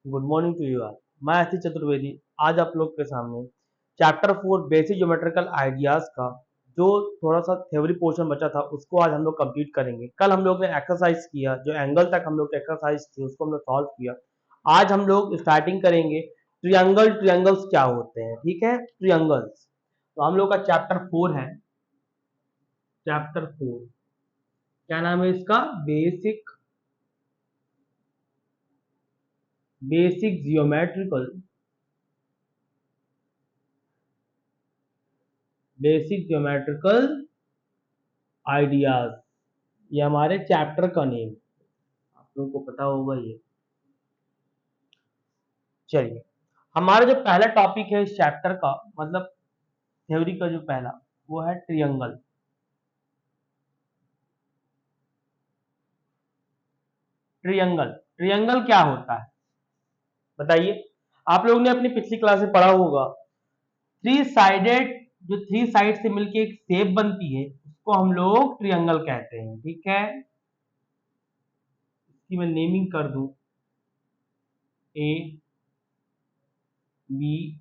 Good morning to you all. मैं आशीष चतुर्वेदी आज आप लोग के सामने चैप्टर 4 बेसिक ज्योमेट्रिकल आइडियाज का जो थोड़ा सा थ्योरी पोर्शन बचा था उसको आज हम लोग कंप्लीट करेंगे। कल हम लोग ने एक्सरसाइज किया, जो एंगल तक हम लोग की एक्सरसाइज थी उसको हमने सॉल्व किया। आज हम लोग स्टार्टिंग करेंगे ट्रियांगल्स क्या होते हैं। ठीक है, ट्रियांगल्स। तो हम लोग का चैप्टर 4 है। चैप्टर 4 क्या नाम है इसका? Basic basic geometrical basic geometrical ideas. ये हमारे चैप्टर का नेम, आप लोगों को पता होगा ये। चलिए, हमारा जो पहला टॉपिक है इस चैप्टर का, मतलब थ्योरी का जो पहला, वो है ट्रियंगल। ट्रियंगल ट्रियंगल क्या होता है बताइए। आप लोगों ने अपनी पिछली क्लास में पढ़ा होगा, थ्री साइडेड, जो थ्री साइड से मिलके एक शेप बनती है उसको हम लोग ट्रियंगल कहते हैं। ठीक है, इसकी मैं नेमिंग कर दूं, ए, बी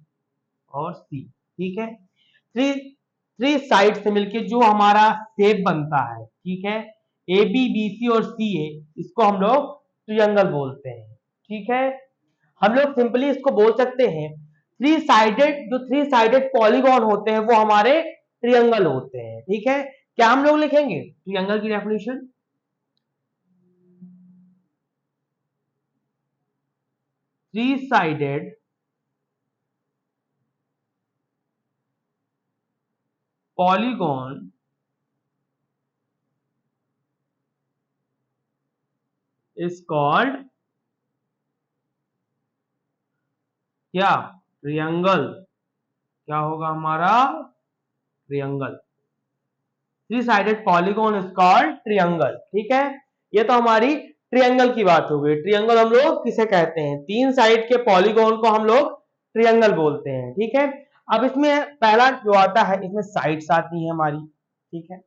और सी। ठीक है, थ्री थ्री साइड से मिलके जो हमारा शेप बनता है, ठीक है, ए बी बी सी और सी ए, इसको हम लोग ट्रियंगल बोलते हैं। ठीक है, हम लोग सिंपली इसको बोल सकते हैं थ्री साइडेड, जो थ्री साइडेड पॉलीगॉन होते हैं वो हमारे ट्रियंगल होते हैं। ठीक है, क्या हम लोग लिखेंगे ट्रियंगल की definition? Three sided polygon is called क्या? ट्रियंगल। क्या होगा हमारा? Triangle. Three sided polygon is called triangle. ठीक है, ये तो हमारी ट्रियंगल की बात हो गई। ट्रियंगल हम लोग किसे कहते हैं? तीन साइड के पॉलीगॉन को हम लोग ट्रियंगल बोलते हैं। ठीक है, अब इसमें पहला जो आता है, इसमें साइड्स आती है हमारी। ठीक है,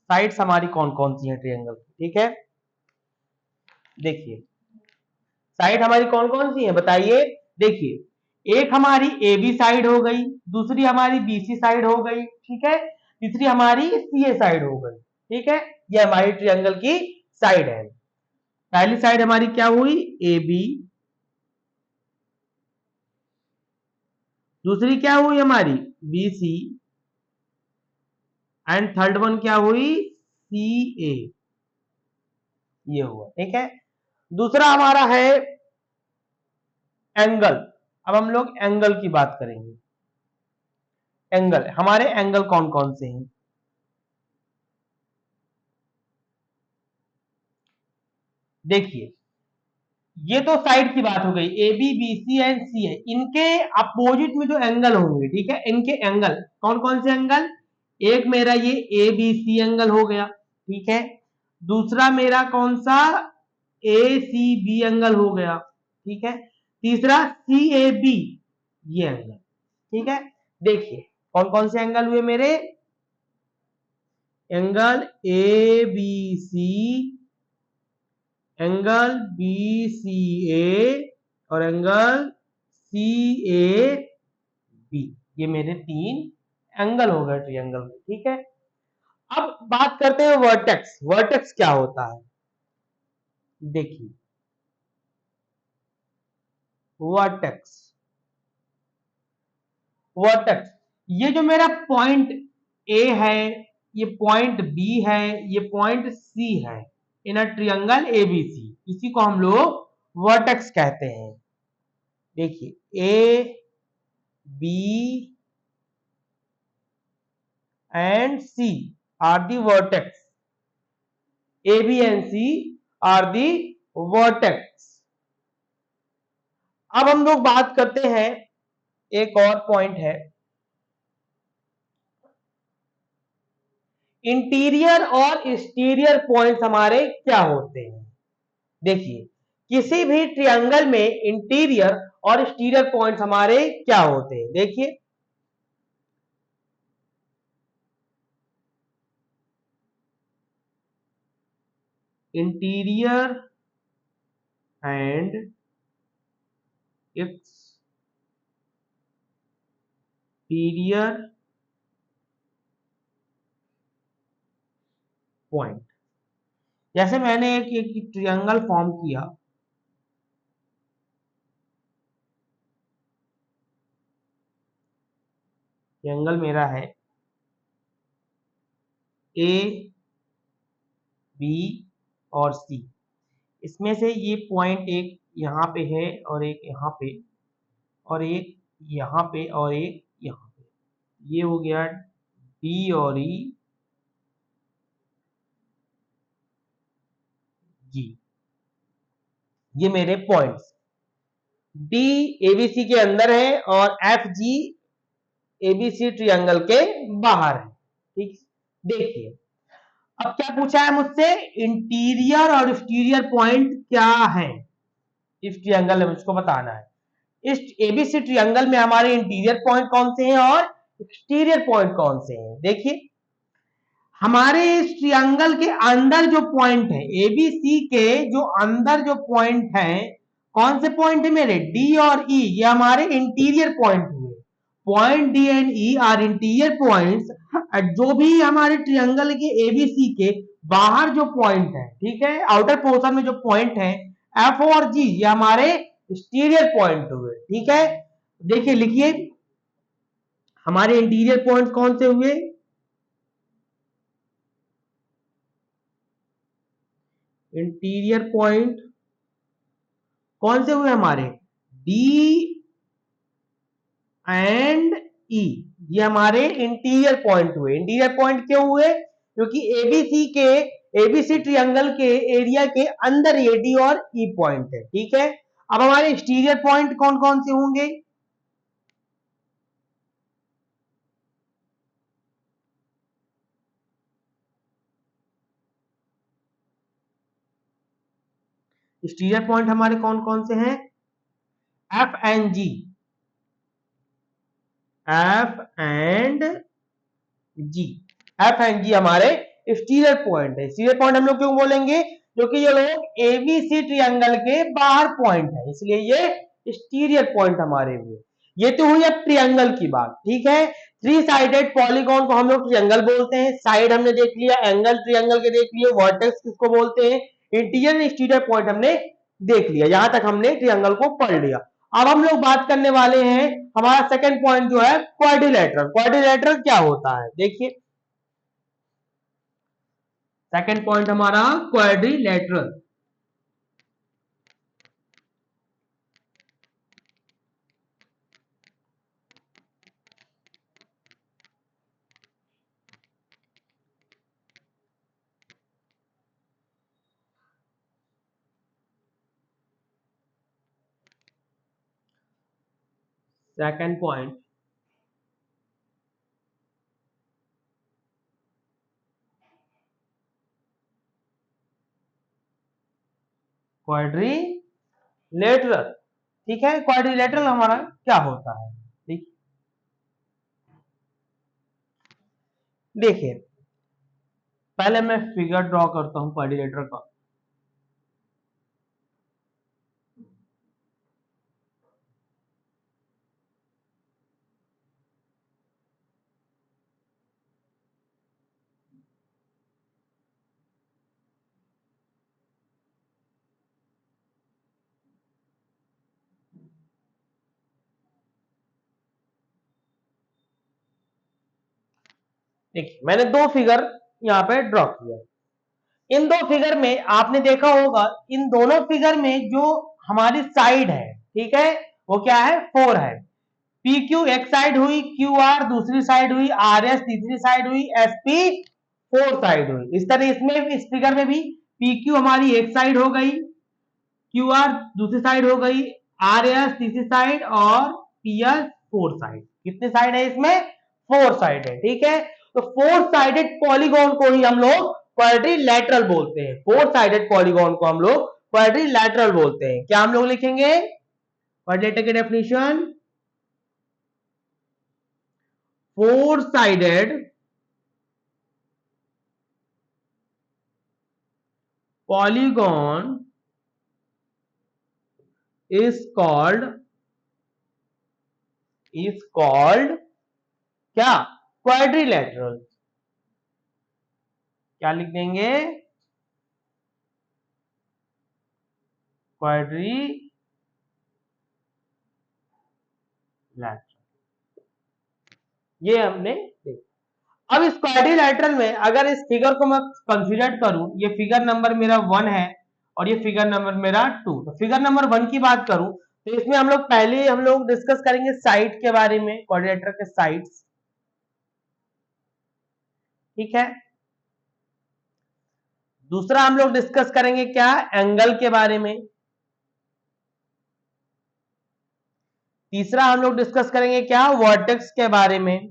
साइड्स हमारी कौन कौन सी हैं ट्रियंगल की? ठीक है, देखिए साइड हमारी कौन कौन सी है बताइए। देखिए, एक हमारी ए बी साइड हो गई, दूसरी हमारी बी सी साइड हो गई, ठीक है, तीसरी हमारी सी ए साइड हो गई। ठीक है, ये हमारी ट्रायंगल की साइड है। पहली साइड हमारी क्या हुई? A B. दूसरी क्या हुई हमारी? B C. And third one क्या हुई? सी ए। ये हुआ। ठीक है, दूसरा हमारा है एंगल। अब हम लोग एंगल की बात करेंगे। एंगल, हमारे एंगल कौन कौन से हैं? देखिए, ये तो साइड की बात हो गई, A B B C and C है, इनके अपोजिट में जो एंगल होंगे, ठीक है, इनके एंगल कौन कौन से एंगल? एक मेरा ये ए बी सी एंगल हो गया, ठीक है, दूसरा मेरा कौन सा? ए सी बी एंगल हो गया, ठीक है, तीसरा सी ए बी, ये एंगल। ठीक है, देखिए कौन कौन से एंगल हुए मेरे? Angle A B C, angle B C A और एंगल सी ए बी। ये मेरे तीन एंगल हो गए ट्रायंगल में। ठीक है, अब बात करते हैं वर्टेक्स। वर्टेक्स क्या होता है? देखिए, वर्टेक्स वर्टेक्स ये जो मेरा पॉइंट ए है, ये पॉइंट बी है, ये पॉइंट सी है, इन अ ट्रायंगल एबीसी, इसी को हम लोग वर्टेक्स कहते हैं। देखिए, A B and C are the vertex. A, B and C are the vertex. अब हम लोग बात करते हैं, एक और पॉइंट है, इंटीरियर और एक्सटीरियर पॉइंट्स हमारे क्या होते हैं? देखिए, किसी भी ट्रायंगल में इंटीरियर और एक्सटीरियर पॉइंट्स हमारे क्या होते हैं? देखिए, इंटीरियर एंड एक्सटीरियर पॉइंट। जैसे मैंने एक ट्रायंगल फॉर्म किया, ट्रायंगल मेरा है ए बी और सी। इसमें से ये पॉइंट एक यहाँ पे है और एक यहाँ पे और एक यहाँ पे और एक यहाँ पे, ये हो गया डी और ई जी, ये मेरे पॉइंट्स। डी एबीसी के अंदर है और एफ जी एबीसी ट्रायंगल के बाहर है। ठीक, देखिए अब क्या पूछा है मुझसे, इंटीरियर और एक्सटीरियर पॉइंट क्या है इस ट्रायंगल में, मुझको बताना है। इस एबीसी ट्रायंगल में हमारे इंटीरियर पॉइंट कौन से हैं और एक्सटीरियर पॉइंट कौन से हैं। देखिए हमारे इस ट्रायंगल के अंदर जो पॉइंट है, एबीसी के जो अंदर जो पॉइंट है, कौन से पॉइंट है मेरे, डी और ई, ये हमारे इंटीरियर पॉइंट हुए। Point D and E R interior points. जो भी हमारे ट्रायंगल के एबीसी के बाहर जो पॉइंट है, ठीक है, आउटर पोर्शन में जो पॉइंट है एफ और जी, ये हमारे एक्सटीरियर पॉइंट हुए। ठीक है, देखिए लिखिए हमारे इंटीरियर पॉइंट कौन से हुए, इंटीरियर पॉइंट कौन से हुए हमारे, डी एंड ई, ये हमारे इंटीरियर पॉइंट हुए। इंटीरियर पॉइंट क्यों हुए, क्योंकि एबीसी के एबीसी ट्रायंगल के एरिया के अंदर ये डी और ई पॉइंट है। ठीक है, अब हमारे एक्सटीरियर पॉइंट कौन कौन से होंगे, एक्सटीरियर पॉइंट हमारे कौन कौन से हैं, F and G, F and G, F and G हमारे एक्सटीरियर पॉइंट है। एक्सटीरियर पॉइंट हम लोग क्यों बोलेंगे, क्योंकि ये लोग एबीसी ट्रायंगल के बाहर पॉइंट है, इसलिए ये एक्सटीरियर पॉइंट हमारे हुए। ये तो हुई अब ट्रायंगल की बात। ठीक है, थ्री साइडेड पॉलीगॉन को हम लोग ट्रायंगल बोलते हैं। साइड हमने देख लिया, एंगल ट्रायंगल के देख लिए, वर्टेक्स किसको बोलते हैं, इंटीरियर एक्सटीरियर पॉइंट हमने देख लिया। यहां तक हमने ट्रायंगल को पढ़ लिया। अब हम लोग बात करने वाले हैं हमारा सेकंड पॉइंट जो है क्वाड्रिलेटरल। क्वाड्रिलेटरल क्या होता है, देखिए सेकंड पॉइंट हमारा क्वाड्रिलेटरल। Second point quadrilateral. ठीक है, क्वाड्रिलेटरल हमारा क्या होता है, ठीक, देखिए पहले मैं फिगर ड्रॉ करता हूं क्वाड्रिलेटरल का। देखिए मैंने दो फिगर यहाँ पे ड्रॉ किया। इन दो फिगर में आपने देखा होगा, इन दोनों फिगर में जो हमारी साइड है, ठीक है, वो क्या है, फोर है। पी क्यू एक साइड हुई, क्यू आर दूसरी साइड हुई, आर एस तीसरी साइड हुई, एस पी फोर साइड हुई। इस तरह इसमें इस फिगर में भी पी क्यू हमारी एक साइड हो गई, क्यू आर दूसरी साइड हो गई, आर एस तीसरी साइड और पी एस फोर साइड। कितने साइड है इसमें, फोर साइड है। ठीक है, तो फोर साइडेड पॉलीगॉन को ही हम लोग क्वाड्रिलैटरल बोलते हैं। फोर साइडेड पॉलीगॉन को हम लोग क्वाड्रिलैटरल बोलते हैं। क्या हम लोग लिखेंगे क्वाड्रिलेटरल की definition, four sided polygon is called क्या? क्वाड्रिलेटरल। क्या लिख देंगे? क्वाड्रिलेटरल। ये हमने देखा। अब इस क्वाड्रिलेटरल में अगर इस फिगर को मैं कंसीडर करूं, ये फिगर नंबर मेरा 1 है और ये फिगर नंबर मेरा 2। तो फिगर नंबर 1 की बात करूं तो इसमें हम लोग डिस्कस करेंगे साइड के बारे में, क्वाड्रिलेटरल के साइड्स। ठीक है। दूसरा हम लोग डिस्कस करेंगे क्या? एंगल के बारे में। तीसरा हम लोग डिस्कस करेंगे क्या? वर्टेक्स के बारे में।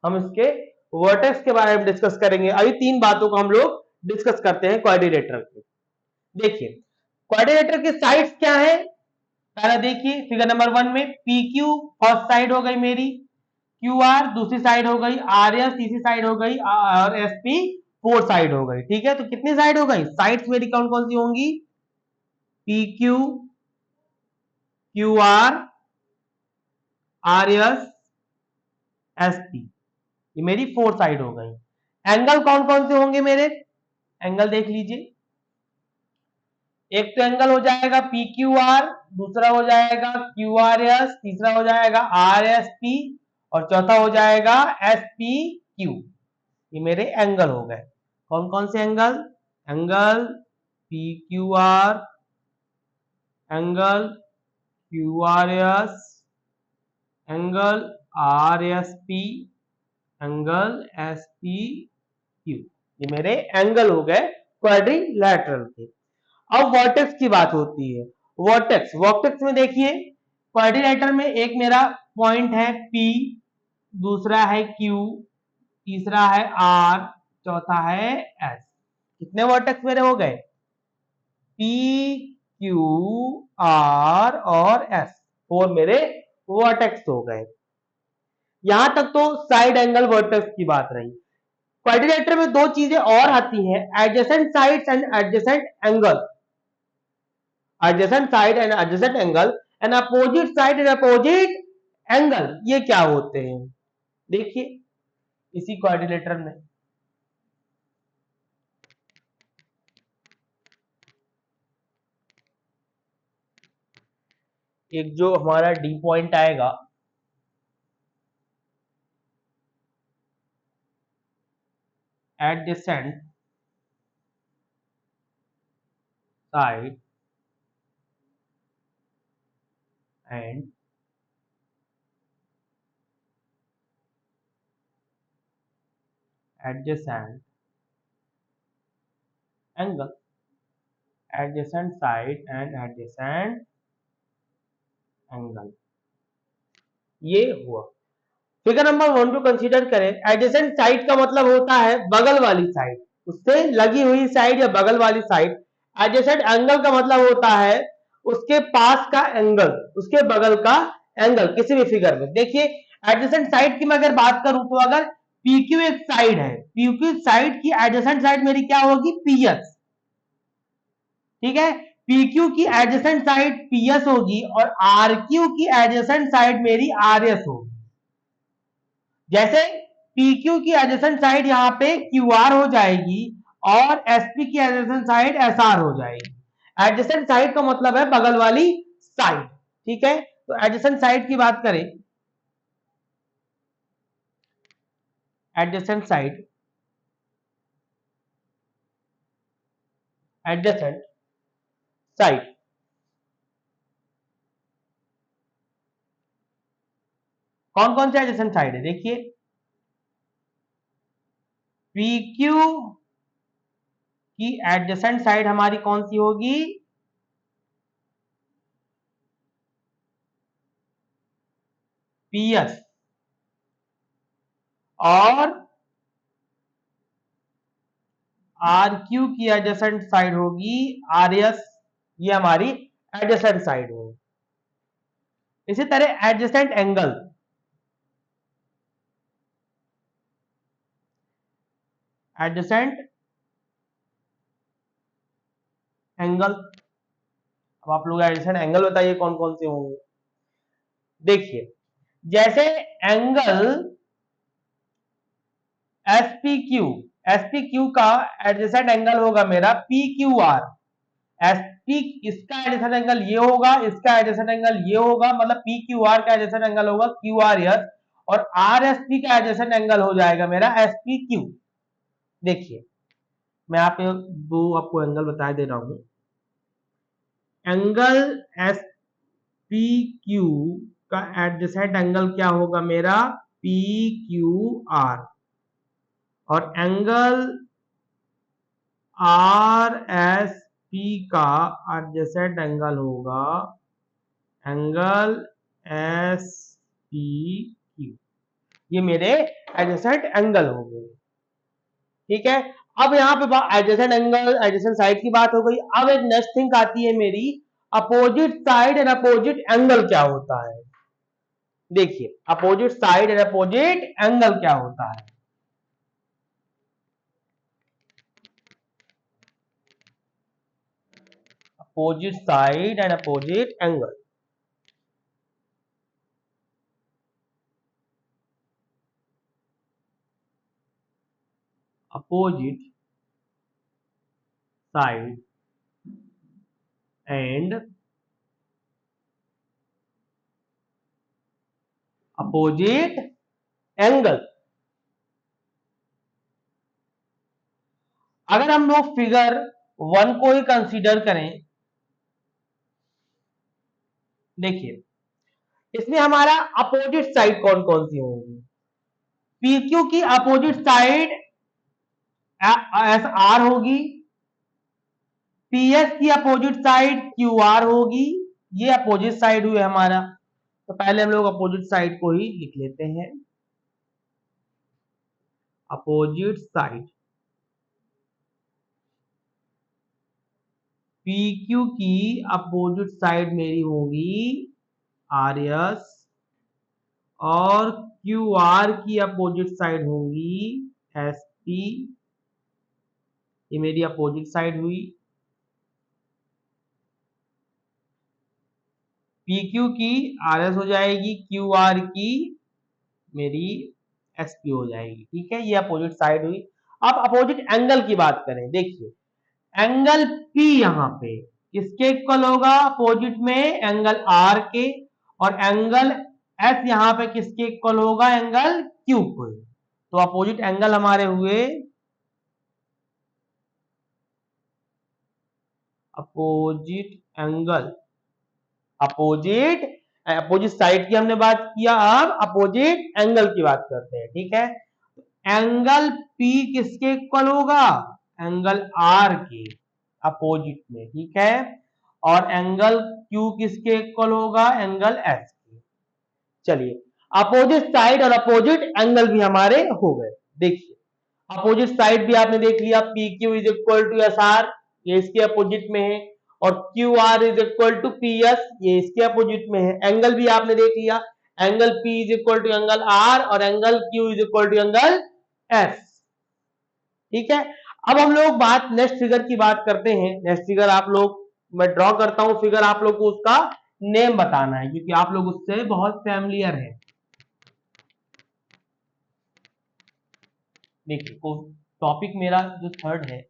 हम इसके वर्टेक्स के बारे में डिस्कस करेंगे। अभी 3 बातों को हम लोग डिस्कस करते हैं क्वाड्रिलेटरल के। देखिए क्वाड्रिलेटरल के साइड्स क्या है? पहला देखिए फिगर नंबर 1 में पी क्यू फर्स्ट साइड हो गई मेरी, क्यू आर दूसरी साइड हो गई, आर एस तीसरी साइड हो गई और एस पी फोर्थ साइड हो गई। ठीक है, तो कितनी साइड हो गई? साइड्स मेरी कौन कौन सी होंगी? P Q, Q R S, S P, ये मेरी 4 साइड हो गई। एंगल कौन कौन से होंगे मेरे? एंगल देख लीजिए। एक तो एंगल हो जाएगा पी क्यू आर, दूसरा हो जाएगा क्यू आर एस, तीसरा हो जाएगा आर एस पी और चौथा हो जाएगा एस पी क्यू। ये मेरे एंगल हो गए। कौन कौन से angle? Angle P Q R, angle Q R S, angle R S P, angle S P Q. ये मेरे एंगल हो गए क्वाड्रिलेटरल के। अब वर्टेक्स की बात होती है। वर्टेक्स में देखिए क्वाड्रिलेटरल में एक मेरा पॉइंट है P, दूसरा है Q, तीसरा है R, चौथा है S। कितने वर्टेक्स मेरे हो गए? P, Q, R और S, 4 मेरे वर्टेक्स हो गए। यहां तक तो साइड एंगल वर्टेक्स की बात रही। क्वाड्रिलेटरल में 2 चीजें और आती हैं, adjacent sides and adjacent angle. Adjacent side and adjacent angle and opposite side and opposite angle, ये क्या होते हैं? देखिए इसी क्वाड्रिलेटरल में एक जो हमारा डी पॉइंट आएगा, adjacent side and adjacent angle, adjacent side and adjacent angle, ये हुआ। फिगर नंबर 1 को कंसीडर करें। एडजेसेंट साइड का मतलब होता है बगल वाली साइड, उससे लगी हुई साइड या बगल वाली साइड। एडजेसेंट एंगल का मतलब होता है उसके पास का एंगल, उसके बगल का एंगल किसी भी फिगर में। देखिए एडजेसेंट साइड की मैं अगर बात करूं तो अगर PQ एक साइड है, PQ साइड की एडजेसेंट साइड मेरी क्या होगी? PS। ठीक है, PQ की एडजेसेंट साइड PS होगी और RQ की एडजेसेंट साइड मेरी RS होगी। जैसे PQ की एडजेसेंट साइड यहाँ पे QR हो जाएगी और SP की एडजेसेंट साइड SR हो जाएगी। एडजेसेंट साइड का मतलब है बगल वाली साइड। ठीक है, तो एडजेसेंट साइड की बात करें, एडजेसेंट साइड, एडजेसेंट साइड कौन कौन से एडजेसेंट साइड है? देखिए PQ की एडजेसेंट साइड हमारी कौन सी होगी? PS। और RQ की एडजेसेंट साइड होगी RS। ये हमारी एडजेसेंट साइड होगी। इसी तरह एडजेसेंट एंगल, एडजेसेंट एंगल। अब आप लोग एडजेसेंट एंगल बताइए कौन कौन से होंगे। देखिए, जैसे एंगल एसपीक्यू, एसपीक्यू का एडजेसेंट एंगल होगा मेरा पीक्यूआर। एसपी इसका एडजेसेंट एंगल ये होगा, इसका एडजेसेंट एंगल ये होगा, मतलब पीक्यूआर का एडजेसेंट एंगल होगा क्यूआरएस, और आरएसपी का एडजेसेंट एंगल हो जाएगा मेरा एसपीक्यू। देखिए, मैं आपको एंगल बता दे रहा हूं। एंगल एसपीक्यू का एडजेसेंट एंगल क्या होगा मेरा पीक्यूआर, और एंगल आरएसपी का एडजेसेंट एंगल होगा एंगल एसपीक्यू। ये मेरे एडजेसेंट एंगल हो गए, ठीक है। अब यहाँ पे एडजेसेंट एंगल, एडजेसेंट साइड की बात हो गई। अब एक नेक्स्ट थिंग आती है मेरी, opposite side and opposite angle क्या होता है। देखिए, opposite side and opposite angle क्या होता है। Opposite side and opposite angle, opposite side and opposite angle. अगर हम लोग फिगर 1 को ही कंसीडर करें, देखिए इसमें हमारा अपोजिट साइड कौन कौन सी होंगी। पीक्यू की अपोजिट साइड एस आर होगी, पीएस की अपोजिट साइड क्यू आर होगी। ये अपोजिट साइड हुए हमारा, तो पहले हम लोग अपोजिट साइड को ही लिख लेते हैं। अपोजिट साइड पीक्यू की अपोजिट साइड मेरी होगी आर एस, और क्यू आर की अपोजिट साइड होगी एस पी। ये मेरी अपोजिट साइड हुई। PQ की RS हो जाएगी, QR की मेरी SP हो जाएगी, ठीक है। ये अपोजिट साइड हुई। अब अपोजिट एंगल की बात करें, देखिए एंगल P यहां पे किसके इक्वल होगा अपोजिट में, एंगल R के, और एंगल S यहां पे किसके इक्वल होगा, एंगल Q को। तो अपोजिट एंगल हमारे हुए opposite angle, opposite opposite side की हमने बात किया, अब अपोजिट एंगल की बात करते हैं, ठीक है। एंगल P किसके इक्वल होगा, एंगल R के अपोजिट में, ठीक है। और एंगल Q किसके इक्वल होगा, एंगल S के। चलिए, अपोजिट साइड और अपोजिट एंगल भी हमारे हो गए। देखिए, अपोजिट साइड भी आपने देख लिया, PQ is equal to SR, ये इसके अपोजिट में है, और QR is equal to PS, ये इसके अपोजिट में है। एंगल भी आपने देख लिया, angle P is equal to angle R, और angle Q is equal to angle S, ठीक है। अब हम लोग बात नेक्स्ट फिगर की बात करते हैं। नेक्स्ट फिगर आप लोग, मैं ड्रॉ करता हूं फिगर, आप लोग को उसका नेम बताना है, क्योंकि आप लोग उससे बहुत फैमिलियर है। देखिए, टॉपिक मेरा जो थर्ड है,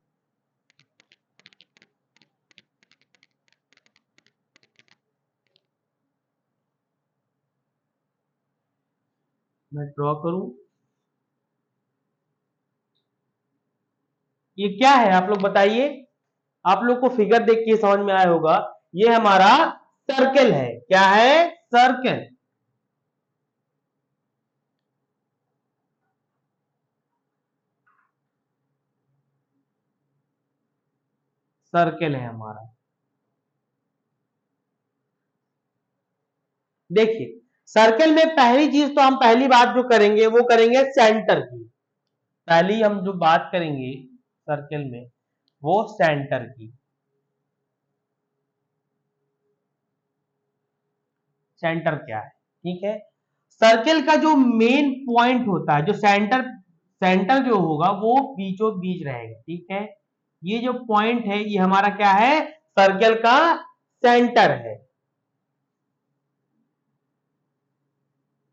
मैं ड्रॉ करूं, ये क्या है आप लोग बताइए। आप लोग को फिगर देख के समझ में आया होगा, ये हमारा सर्कल है। क्या है, सर्कल। सर्कल है हमारा। देखिए, सर्कल में पहली चीज तो हम पहली बात जो करेंगे वो करेंगे सेंटर की। पहली हम जो बात करेंगे सर्कल में, वो सेंटर की। सेंटर क्या है, ठीक है। सर्कल का जो मेन पॉइंट होता है, जो सेंटर, सेंटर जो होगा वो बीचों बीच रहेगा, ठीक है। ये जो पॉइंट है ये हमारा क्या है, सर्कल का सेंटर है।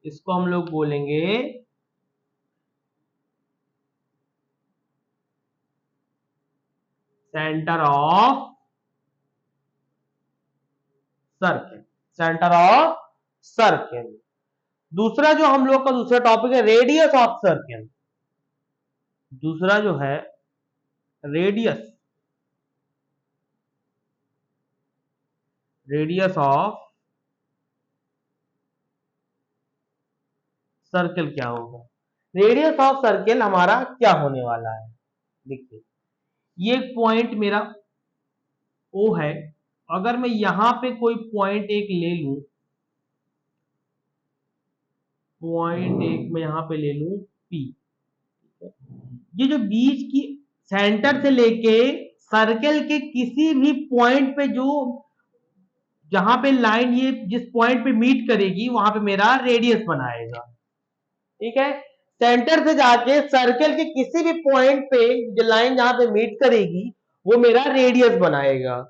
इसको हम लोग बोलेंगे centre of circle, centre of circle. दूसरा जो हम लोग का दूसरा टॉपिक है रेडियस ऑफ सर्कल। दूसरा जो है रेडियस, रेडियस ऑफ सर्कल क्या होगा। रेडियस ऑफ सर्कल हमारा क्या होने वाला है, देखिए ये पॉइंट मेरा ओ है, अगर मैं यहां पे कोई पॉइंट एक ले लूं, पॉइंट एक मैं यहां पे ले लूं पी, ये जो बीच की सेंटर से लेके सर्कल के किसी भी पॉइंट पे जो जहां पे लाइन ये जिस पॉइंट पे मीट करेगी वहां पे मेरा रेडियस बनाएगा। ठीक है, सेंटर से जाके सर्कल के किसी भी पॉइंट पे जो लाइन जहां पे मीट करेगी वो मेरा रेडियस बनाएगा।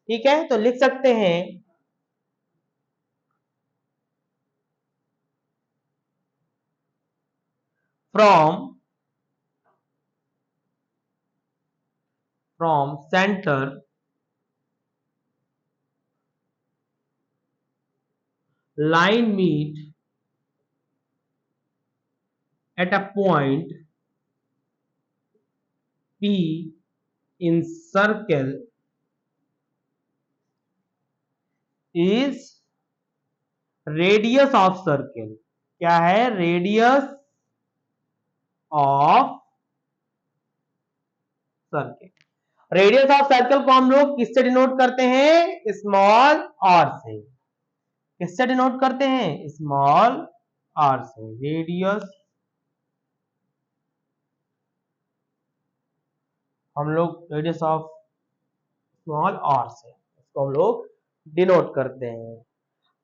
ठीक है, तो लिख सकते हैं from centre line meet at a point P in circle is radius of circle। क्या है, radius of circle. Radius of circle को हम लोग किससे डिनोट करते हैं, स्मॉल आर से। किससे डिनोट करते हैं, स्मॉल आर से। रेडियस हम लोग रेडियस ऑफ स्मॉल आर से इसको हम लोग डिनोट करते हैं।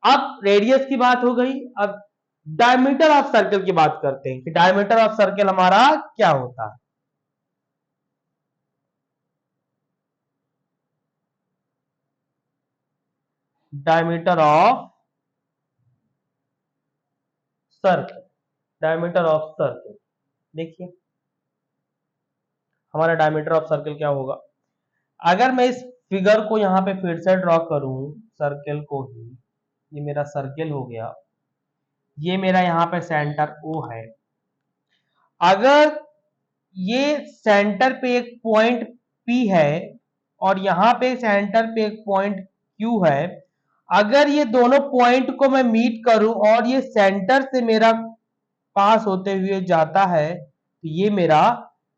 अब रेडियस की बात हो गई, अब डायमीटर ऑफ सर्कल की बात करते हैं कि डायमीटर ऑफ सर्कल हमारा क्या होता है। Diameter of circle, diameter of circle, देखिए हमारा डायमीटर ऑफ सर्कल क्या होगा। अगर मैं इस फिगर को यहां पे फिर से ड्रॉ करूं, सर्कल को ही, ये मेरा सर्कल हो गया, ये मेरा यहां पे सेंटर ओ है। अगर ये सेंटर पे एक पॉइंट P है और यहां पे सेंटर पे एक पॉइंट Q है, अगर ये दोनों पॉइंट को मैं मीट करूं और ये सेंटर से मेरा पास होते हुए जाता है तो ये मेरा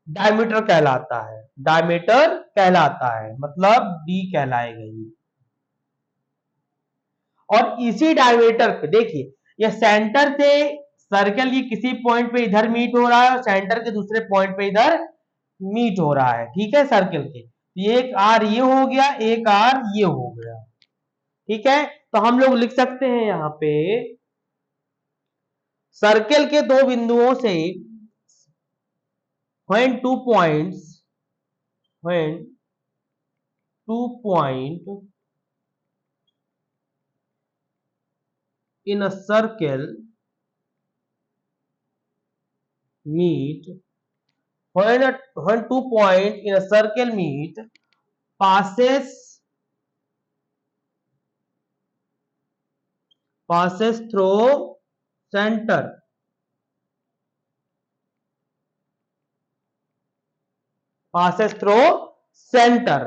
डायमीटर कहलाता है। डायमीटर कहलाता है मतलब D कहलाएगा ये। और इसी डायमीटर पे देखिए, ये सेंटर से सर्कल ये किसी पॉइंट पे इधर मीट हो रहा है और सेंटर के दूसरे पॉइंट पे इधर मीट हो रहा है। ठीक है, सर्कल के एक आर ये हो गया, एक आर ये हो गया। ठीक है, तो हम लोग लिख सकते हैं यहां पे सर्कल के दो बिंदुओं से when two point in a circle meet, when 2 points in a circle meet, passes through center, passes through center,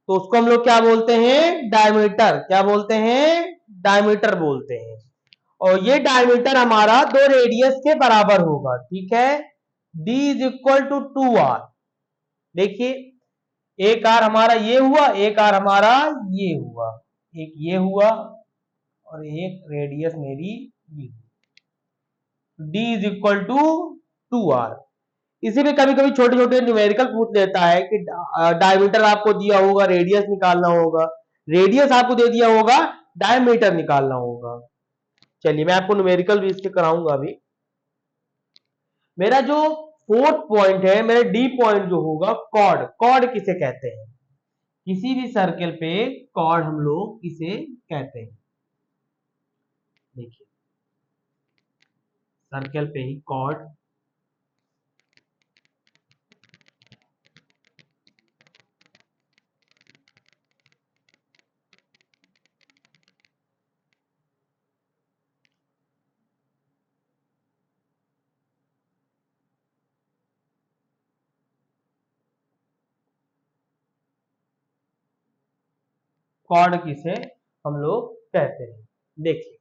तो उसको हम लोग क्या बोलते हैं, डायमीटर। क्या बोलते हैं, डायमीटर बोलते हैं। और ये डायमीटर हमारा दो रेडियस के बराबर होगा। ठीक है, D is equal to 2R। देखिए एक आर हमारा ये हुआ, एक आर हमारा ये हुआ, एक ये हुआ और एक रेडियस मेरी ये। D is equal to 2R। इसी में कभी कभी छोटे छोटे न्यूमेरिकल पूछ लेता है कि डायमीटर आपको दिया होगा, रेडियस निकालना होगा, रेडियस आपको दे दिया होगा, डायमीटर निकालना होगा। चलिए मैं आपको न्यूमेरिकल भी इसके कराऊंगा अभी। मेरा जो फोर्थ पॉइंट है, मेरा डी पॉइंट जो होगा, कॉर्ड। कॉर्ड किसे कहते हैं, किसी भी सर्कल पे कॉर्ड हम लोग इसे कहते हैं। देखिए सर्कल पे ही कॉर्ड, कॉर्ड किसे हम लोग कहते हैं। देखिए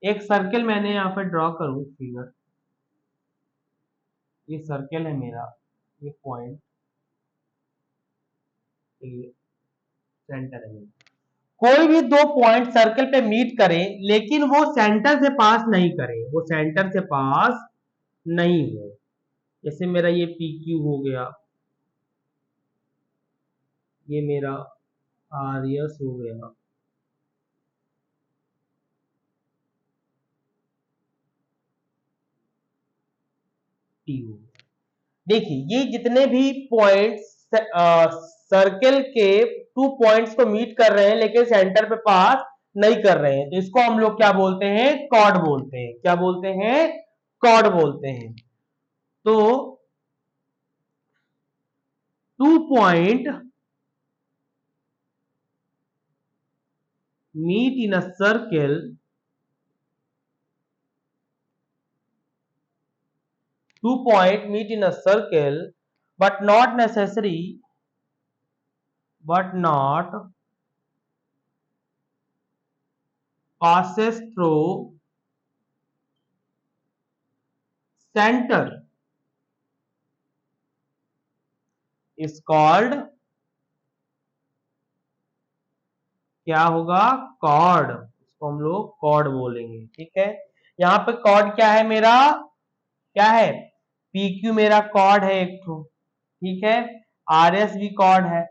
एक सर्कल मैंने यहाँ पे ड्रॉ करूं फिगर, ये सर्कल है मेरा, ये पॉइंट, ये सेंटर है मेरा। कोई भी दो पॉइंट सर्कल पे मीट करें लेकिन वो सेंटर से पास नहीं करें, वो सेंटर से पास नहीं हो। जैसे मेरा ये पी क्यू हो गया, ये मेरा आर एस हो गया, टी हो गया। देखिए ये जितने भी पॉइंट्स सर्कल के टू पॉइंट्स को मीट कर रहे हैं लेकिन सेंटर पे पास नहीं कर रहे हैं, तो इसको हम लोग क्या बोलते हैं, कॉर्ड बोलते हैं। क्या बोलते हैं, कॉर्ड बोलते हैं। तो two point meet in a circle, two point meet in a circle but not necessary, but not passes through center is called, क्या होगा, कॉर्ड। इसको हम लोग कॉर्ड बोलेंगे। ठीक है, यहाँ पे कॉर्ड क्या है मेरा, क्या है, पी क्यू मेरा कॉर्ड है एक ठो, ठीक है, आर एस भी कॉर्ड है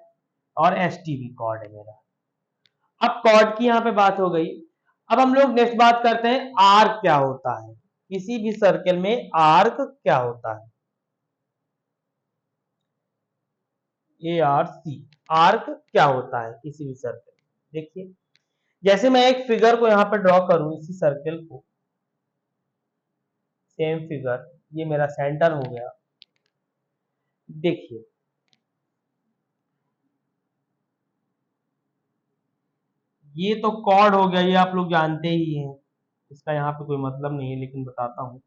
और एस टी भी कॉर्ड है मेरा। अब कॉर्ड की यहाँ पे बात हो गई। अब हम लोग नेक्स्ट बात करते हैं आर्क क्या होता है। किसी भी सर्कल में आर्क क्या होता है, ए आर सी, आर्क क्या होता है किसी भी सर्कल। देखिए जैसे मैं एक फिगर को यहाँ पे ड्रॉ करूं, इसी सर्कल को, सेम फिगर, ये मेरा सेंटर हो गया। देखिए ये तो कॉर्ड हो गया, ये आप लोग जानते ही हैं, इसका यहाँ पे कोई मतलब नहीं है लेकिन बताता हूं।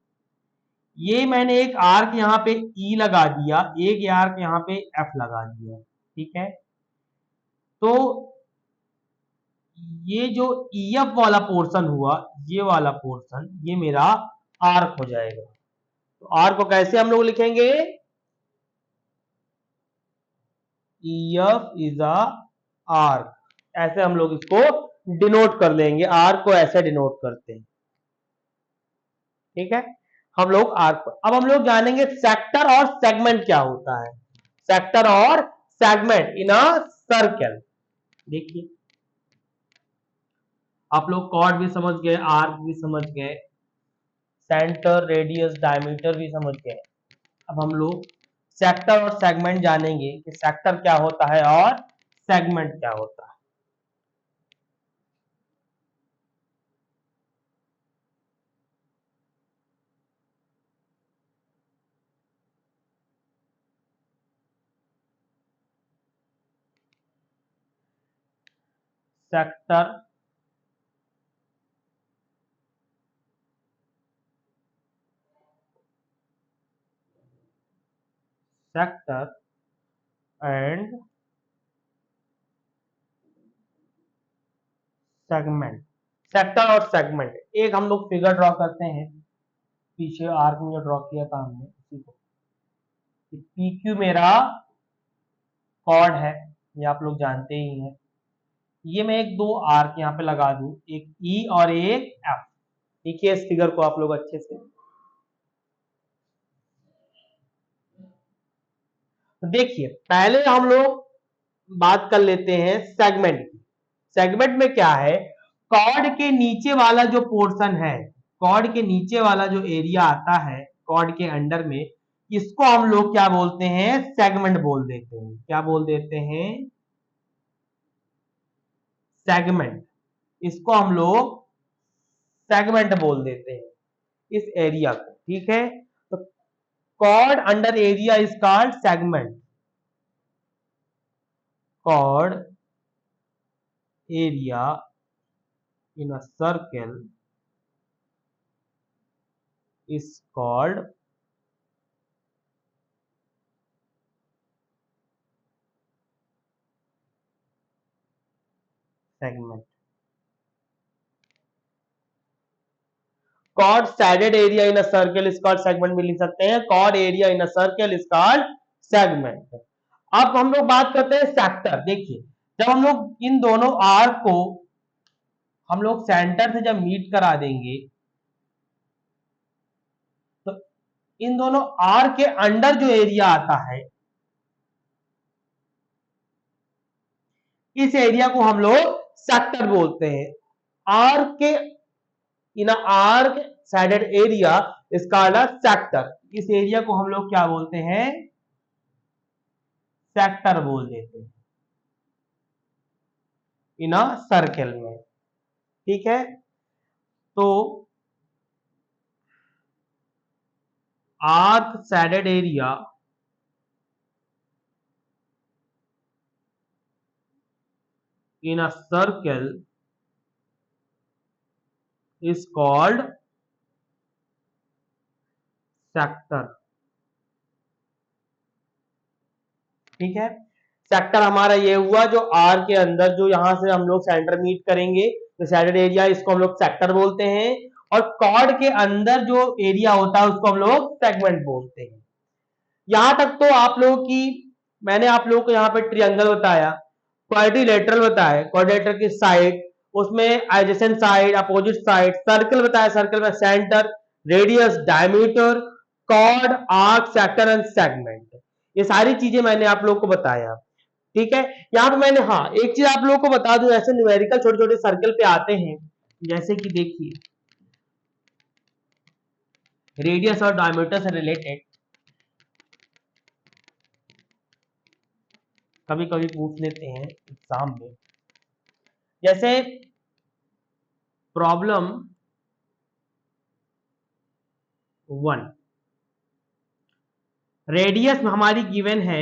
ये मैंने एक आर्क यहाँ पे ई लगा दिया, एक आर्क यहाँ पे एफ लगा दिया, ठीक है। तो ये जो ईएफ वाला पोर्शन हुआ, ये वाला पोर्शन, ये मेरा आर्क हो जाएगा। तो आर्क को कैसे हम लोग लिखेंगे, ईएफ इज अ आर्क, ऐसे हम लोग इसको डिनोट कर लेंगे, आर्क को ऐसे डिनोट करते हैं। ठीक है, हम लोग आर्क, अब हम लोग जानेंगे सेक्टर और सेगमेंट क्या होता है। सेक्टर और सेगमेंट इन अ सर्कल। देखिए आप लोग कॉर्ड भी समझ गए, आर्क भी समझ गए, सेंटर, रेडियस, डायमीटर भी समझ गए। अब हम लोग सेक्टर और सेगमेंट जानेंगे कि सेक्टर क्या होता है और सेगमेंट क्या होता है। Sector, sector and segment. Sector और सेगमेंट, एक हम लोग फिगर ड्रॉ करते हैं, पीछे आर्क में जो ड्रॉ किया था हमने उसी को। पी क्यू मेरा कॉर्ड है, ये आप लोग जानते ही हैं। ये मैं एक दो आर्क यहाँ पे लगा दूं, एक ई और एक एफ। देखिए इस फिगर को आप लोग अच्छे से, तो देखिए पहले हम लोग बात कर लेते हैं सेगमेंट की। सेगमेंट में क्या है, कॉर्ड के नीचे वाला जो पोर्शन है, कॉर्ड के नीचे वाला जो एरिया आता है कॉर्ड के अंडर में, इसको हम लोग क्या बोलते हैं, सेगमेंट बोल देते हैं। क्या बोल देते हैं, सेगमेंट, इसको हम लोग सेगमेंट बोल देते हैं इस एरिया को, ठीक है। तो chord under area is called segment, chord area in a circle is called segment. Chord shaded area in a circle is called segment भी लिख सकते हैं, chord area in a circle is called segment. अब हम लोग बात करते हैं सेक्टर। देखिए, जब हम लोग इन दोनों आर्क को हम लोग सेंटर से जब मीट करा देंगे तो इन दोनों आर्क के अंडर जो एरिया आता है इस एरिया को हम लोग सेक्टर बोलते हैं। आर्क के इन arc sided area is called a sector, इस एरिया को हम लोग क्या बोलते हैं, सेक्टर बोल देते हैं इन अ सर्कल में, ठीक है। तो arc sided area in a circle is called sector, ठीक है। सेक्टर हमारा ये हुआ जो आर के अंदर जो यहां से हम लोग सेंटर मीट करेंगे तो साइडेड एरिया, इसको हम लोग सेक्टर बोलते हैं। और कॉर्ड के अंदर जो एरिया होता है उसको हम लोग सेगमेंट बोलते हैं। यहां तक तो आप लोगों की मैंने आप लोगों को यहाँ पे ट्रियंगल बताया, क्वाड्रिलेटरल बताया, क्वाड्रिलेटरल की साइड, उसमें adjacent side, opposite side, circle बताया, सर्कल में centre, radius, diameter, chord, arc, sector and segment, ये सारी चीजें मैंने आप लोगों को बताया, ठीक है। यहाँ पे मैंने हाँ एक चीज आप लोगों को बता दूं, ऐसे न्यूमेरिकल छोटे छोटे सर्कल पे आते हैं, जैसे कि देखिए रेडियस और डायमीटर से रिलेटेड कभी कभी पूछ लेते हैं एग्जाम में, जैसे प्रॉब्लम 1, रेडियस हमारी गिवन है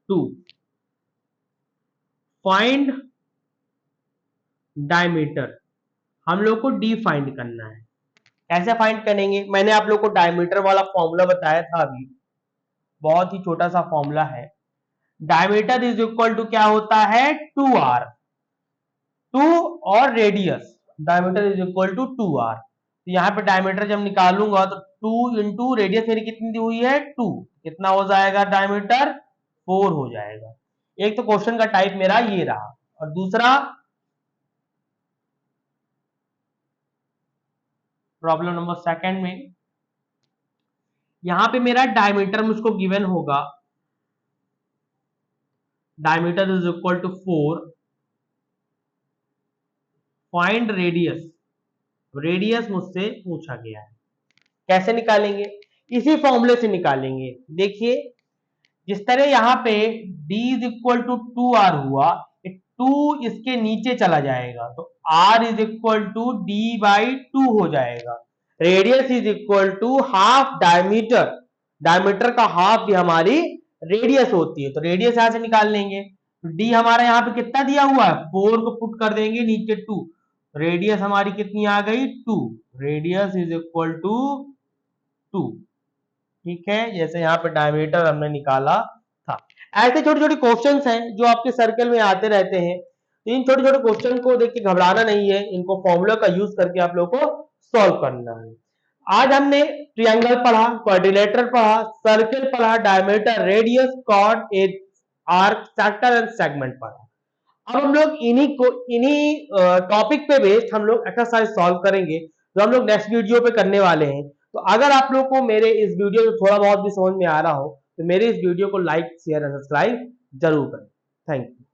2, फाइंड डायमीटर, हम लोग को डी फाइंड करना है। कैसे फाइंड करेंगे, मैंने आप लोग को डायमीटर वाला फॉर्मूला बताया था अभी, बहुत ही छोटा सा फॉर्मूला है। डायमीटर इज इक्वल टू क्या होता है, 2r, 2 और radius, diameter is equal to 2r। तो यहाँ पे डायमीटर जब निकालूंगा तो 2 इंटू रेडियस मेरी कितनी दी हुई है 2, कितना हो जाएगा डायमीटर 4 हो जाएगा। एक तो क्वेश्चन का टाइप मेरा ये रहा, और दूसरा प्रॉब्लम नंबर 2 में यहां पे मेरा डायमीटर मुझको गिवन होगा, diameter is equal to 4, find radius, radius मुझसे पूछा गया है। कैसे निकालेंगे, इसी फॉर्मूले से निकालेंगे। देखिए जिस तरह यहां पे d is equal to 2r हुआ, 2 इसके नीचे चला जाएगा तो r is equal to d by 2 हो जाएगा। Radius is equal to half diameter, diameter का हाफ भी हमारी रेडियस होती है, तो रेडियस यहां से निकाल लेंगे। d हमारा यहाँ पे कितना दिया हुआ है 4 को पुट कर देंगे नीचे 2, रेडियस हमारी कितनी आ गई 2, रेडियस इज इक्वल टू 2, ठीक है। जैसे यहाँ पे डायमीटर हमने निकाला था। ऐसे छोटे छोटे क्वेश्चंस हैं जो आपके सर्कल में आते रहते हैं, तो इन छोटे छोटे क्वेश्चन को देख के घबराना नहीं है, इनको फॉर्मूला का यूज करके आप लोगों को सॉल्व करना है। आज हमने ट्रायंगल पढ़ा, क्वाड्रिलेटरल पढ़ा, सर्कल पढ़ा, diameter, radius, chord, arc, sector and segment पढ़ा। अब हम लोग इन्हीं टॉपिक पे बेस्ड हम लोग एक्सरसाइज सॉल्व करेंगे जो हम लोग नेक्स्ट वीडियो पे करने वाले हैं। तो अगर आप लोग को मेरे इस वीडियो में थोड़ा बहुत भी समझ में आ रहा हो तो मेरे इस वीडियो को लाइक, शेयर एंड सब्सक्राइब जरूर करें। Thank you.